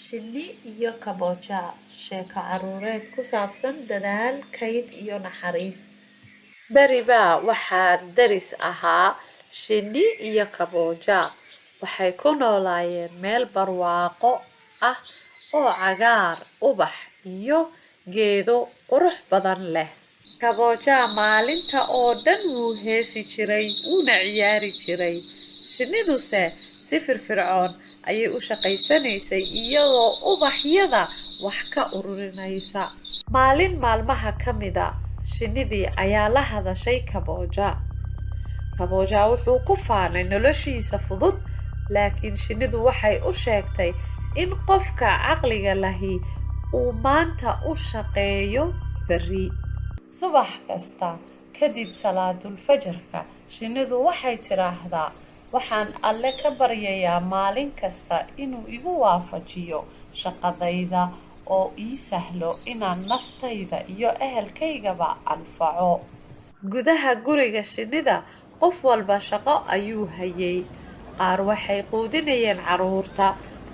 Shinni iyo kaboja sheeko caruureed ku saabsan dadaal, kayd iyo naxariis. Beri baa waxaa daris ahaa shinni iyo kaboja. Waxay ku noolaayeen meel barwaaqo ah oo cagaar, ubax iyo geedo qurux badan leh. Kaboja maalinta oo dhan wuu heesi jiray, wuuna ciyaari jiray. Shinniduse si firfircoon ayay u shaqaysanaysay iyadoo ubaxyada wax ka ururinaysa. Maalin maalmaha ka mida, shinnidii ayaa la hadashay kaboja. Kaboja wuxuu ku faanay noloshiisa fudud, laakiin shinnidu waxay u sheegtay in qofka caqliga lahi uu maanta u shaqeeyo berri. Subax kasta kadib salaadul fajarka, shinnidu waxay tiraahdaa, waxaan alle ka baryayaa maalin kasta inuu igu waafajiyo shaqadayda oo ii sahlo inaan naftayda iyo ehelkaygaba anfaco. Gudaha guriga shinnida, qof walba shaqo ayuu hayay. Qaar waxay quudinayeen caruurta,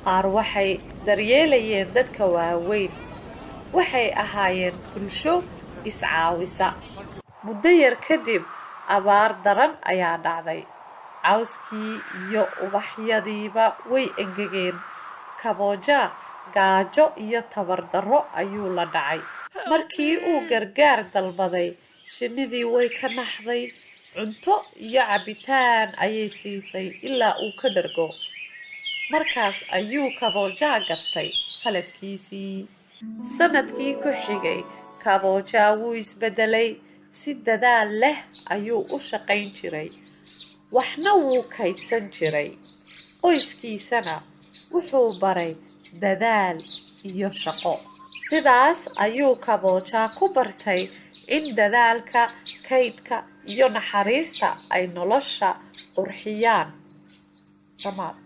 qaar waxay daryeelayeen dadka waaweyn. Waxay ahaayeen bulsho iscaawisa. Muddo yar kadib, abaar daran ayaa dhacday. Cawskii iyo ubaxyadiiba way engegeen. Kaboja gaajo iyo tabar darro ayuu la dhacay. Markii uu gargaar dalbaday, shinnidii way ka naxday. Cunto iyo cabitaan ayay siisay ilaa uu ka dhargo. Markaas ayuu kaboja gartay khaladkiisii. Sanadkii ku xigay, kaboja wuu isbedelay. Si dadaal leh ayuu u shaqayn jiray, waxna wuu kaydsan jiray. Qoyskiisana wuxuu baray dadaal iyo shaqo. Sidaas ayuu kaboja ku bartay in dadaalka, kaydka iyo naxariista ay nolosha qurxiyaan. Dhammaad.